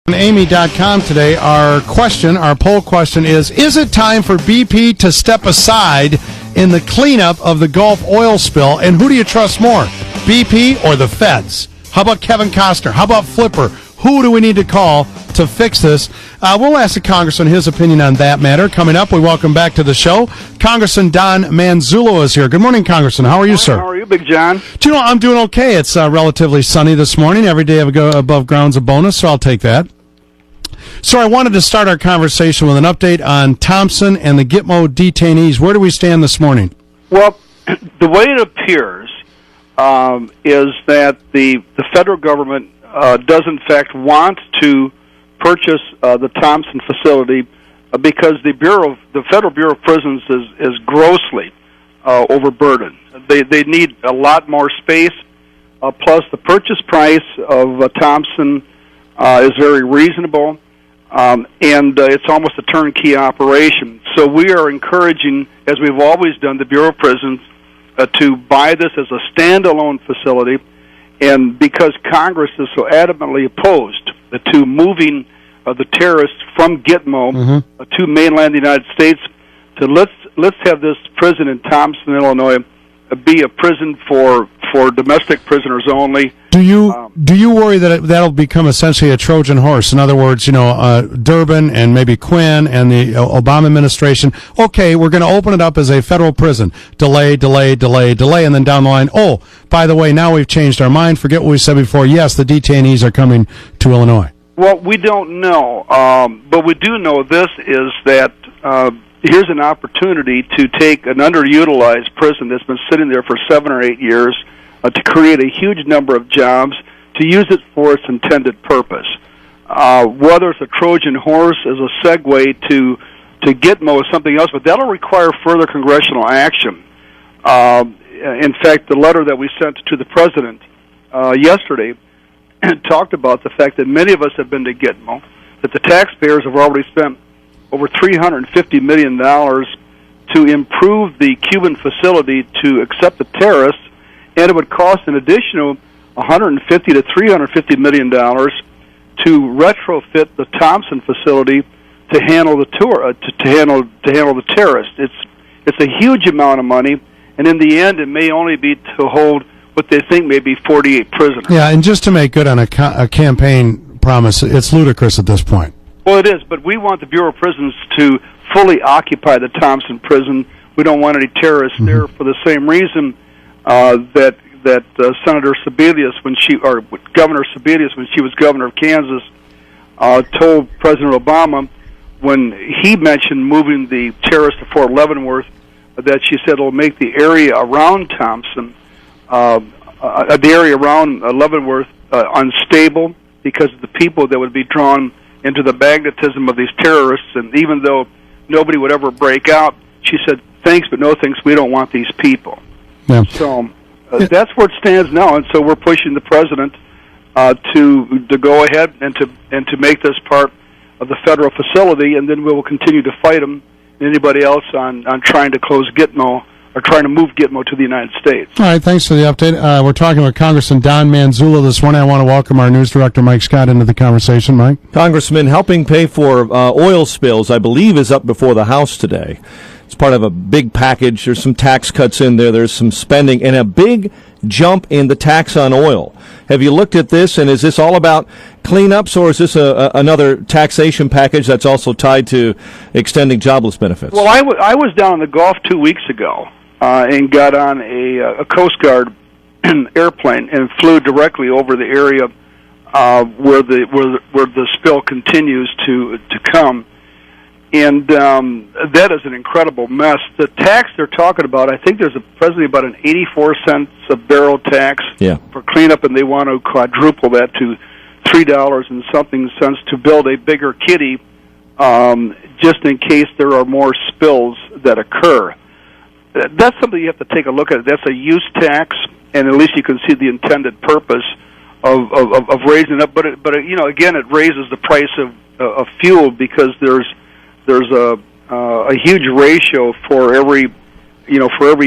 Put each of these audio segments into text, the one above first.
On Amy.com today, our poll question is it time for BP to step aside in the cleanup of the Gulf oil spill? And who do you trust more, BP or the feds? How about Kevin Costner? How about Flipper? Who do we need to call to fix this? We'll ask the Congressman his opinion on that matter. Coming up, we welcome back to the show, Congressman Don Manzullo is here. Good morning, Congressman. How are you, sir? How are you, Big John? Do you know, I'm doing okay. It's relatively sunny this morning. Every day above ground's a bonus, so I'll take that. So I wanted to start our conversation with an update on Thomson and the GITMO detainees. Where do we stand this morning? Well, the way it appears is that the federal government does, in fact, want to purchase the Thomson facility because the Federal Bureau of Prisons is grossly overburdened. They need a lot more space, plus the purchase price of Thomson is very reasonable. And it's almost a turnkey operation. So we are encouraging, as we've always done, the Bureau of Prisons to buy this as a standalone facility. And because Congress is so adamantly opposed to moving the terrorists from GITMO to mainland United States, let's have this prison in Thomson, Illinois, be a prison for domestic prisoners only. Do you worry that that'll become essentially a Trojan horse? In other words, Durbin and maybe Quinn and the Obama administration, okay, we're going to open it up as a federal prison. Delay, and then down the line, oh, by the way, now we've changed our mind. Forget what we said before. Yes, the detainees are coming to Illinois. Well, we don't know, but we do know this is that here's an opportunity to take an underutilized prison that's been sitting there for 7 or 8 years to create a huge number of jobs, to use it for its intended purpose. Whether it's a Trojan horse as a segue to GITMO is something else, but that'll require further congressional action. In fact, the letter that we sent to the President yesterday talked about the fact that many of us have been to GITMO, that the taxpayers have already spent over $350 million to improve the Cuban facility to accept the terrorists, and it would cost an additional $150 to $350 million to retrofit the Thomson facility to handle the terrorists. It's a huge amount of money, and in the end, it may only be to hold what they think may be 48 prisoners. Yeah, and just to make good on a campaign promise, it's ludicrous at this point. Well, it is, but we want the Bureau of Prisons to fully occupy the Thomson prison. We don't want any terrorists there for the same reason that Senator Sebelius, Governor Sebelius, when she was governor of Kansas, told President Obama when he mentioned moving the terrorists to Fort Leavenworth, that she said it'll make the area around Thomson, the area around Leavenworth, unstable because of the people that would be drawn into the magnetism of these terrorists. And even though nobody would ever break out, she said, thanks, but no thanks, we don't want these people. Yeah. So that's where it stands now, and so we're pushing the President to go ahead and to make this part of the federal facility, and then we will continue to fight them and anybody else on trying to close GITMO or trying to move GITMO to the United States. All right, thanks for the update. We're talking with Congressman Don Manzullo this morning. I want to welcome our news director, Mike Scott, into the conversation. Mike? Congressman, helping pay for oil spills, I believe, is up before the House today. It's part of a big package. There's some tax cuts in there. There's some spending and a big jump in the tax on oil. Have you looked at this, and is this all about cleanups, or is this another taxation package that's also tied to extending jobless benefits? Well, I was down in the Gulf 2 weeks ago and got on a Coast Guard airplane and flew directly over the area where the spill continues to come. And that is an incredible mess. The tax they're talking about, I think there's presently about an 84 cents a barrel tax for cleanup, and they want to quadruple that to $3 and something cents to build a bigger kitty just in case there are more spills that occur. That's something you have to take a look at. That's a use tax, and at least you can see the intended purpose of raising it up. But again, it raises the price of fuel because there's a huge ratio for every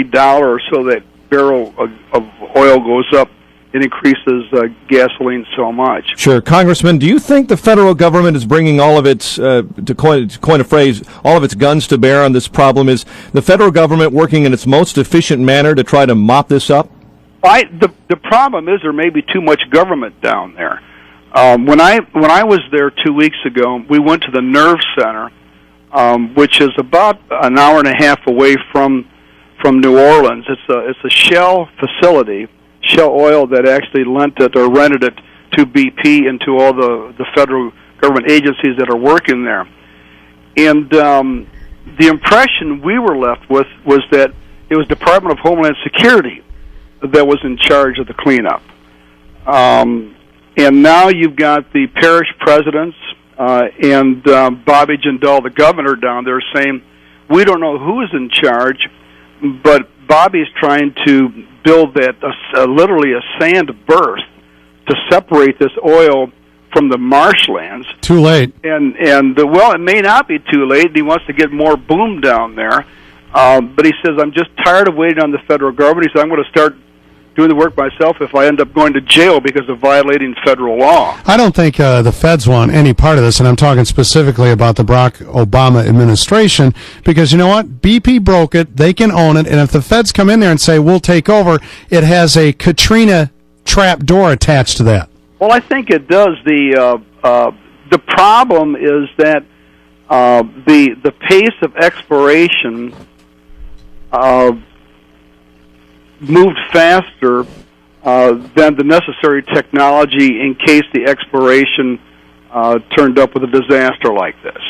dollar or so that barrel of oil goes up. it increases gasoline so much. Sure. Congressman, do you think the federal government is bringing all of its, to coin a phrase, all of its guns to bear on this problem? Is the federal government working in its most efficient manner to try to mop this up? The problem is there may be too much government down there. When I was there 2 weeks ago, we went to the Nerve Center, which is about an hour and a half away from New Orleans. It's a Shell facility, Shell Oil, that actually lent it or rented it to BP and to all the federal government agencies that are working there. And the impression we were left with was that it was Department of Homeland Security that was in charge of the cleanup. And now you've got the parish presidents and Bobby Jindal, the governor down there, saying, we don't know who is in charge, but Bobby's trying to build that literally a sand berth to separate this oil from the marshlands. Too late. And well, it may not be too late. He wants to get more boom down there. But he says, I'm just tired of waiting on the federal government. He said, I'm going to start doing the work myself if I end up going to jail because of violating federal law. I don't think the feds want any part of this, and I'm talking specifically about the Barack Obama administration, because you know what? BP broke it. They can own it, and if the feds come in there and say, we'll take over, it has a Katrina trap door attached to that. Well, I think it does. The problem is that the pace of exploration moved faster than the necessary technology in case the exploration turned up with a disaster like this.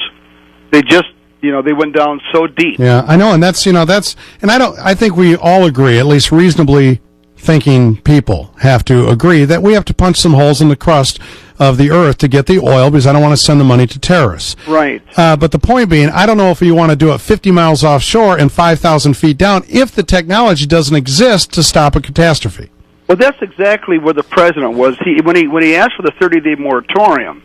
They just, they went down so deep. Yeah, I know, and I think we all agree, at least reasonably thinking people have to agree, that we have to punch some holes in the crust of the earth to get the oil, because I don't want to send the money to terrorists. Right. But the point being, I don't know if you want to do it 50 miles offshore and 5,000 feet down if the technology doesn't exist to stop a catastrophe. Well, that's exactly where the president was. When he asked for the 30-day moratorium,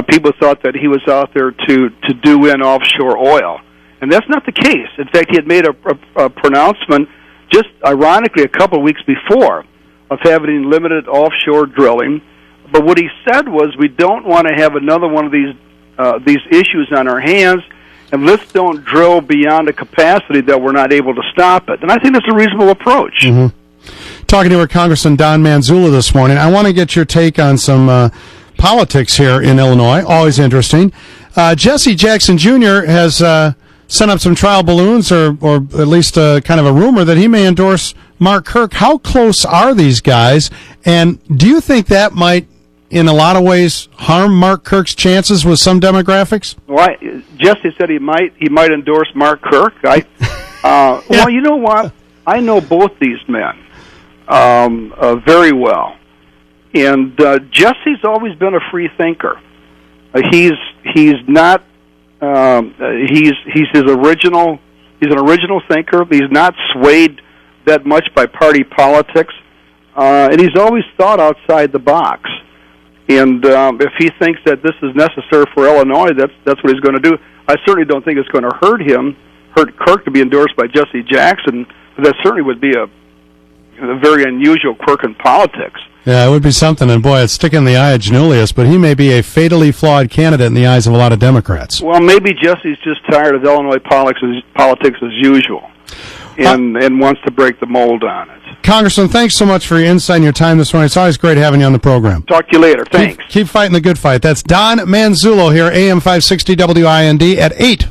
people thought that he was out there to do in offshore oil. And that's not the case. In fact, he had made a pronouncement just ironically a couple of weeks before of having limited offshore drilling. But what he said was, we don't want to have another one of these issues on our hands, and let's don't drill beyond a capacity that we're not able to stop it. And I think that's a reasonable approach. Mm-hmm. Talking to our Congressman Don Manzullo this morning, I want to get your take on some politics here in Illinois. Always interesting. Jesse Jackson Jr. has sent up some trial balloons, or at least kind of a rumor that he may endorse Mark Kirk. How close are these guys? And do you think that might, in a lot of ways, harm Mark Kirk's chances with some demographics? Well, Jesse said he might endorse Mark Kirk. Yeah. Well, you know what? I know both these men very well, and Jesse's always been a free thinker. He's not. He's his original. He's an original thinker. He's not swayed that much by party politics, and he's always thought outside the box. And if he thinks that this is necessary for Illinois, that's what he's going to do. I certainly don't think it's going to hurt Kirk to be endorsed by Jesse Jackson. But that certainly would be a very unusual quirk in politics. Yeah, it would be something, and boy, it's sticking in the eye of Janulius, but he may be a fatally flawed candidate in the eyes of a lot of Democrats. Well, maybe Jesse's just tired of Illinois politics as usual, and wants to break the mold on it. Congressman, thanks so much for your insight and your time this morning. It's always great having you on the program. Talk to you later. Thanks. Keep fighting the good fight. That's Don Manzullo here, AM 560 WIND at 8.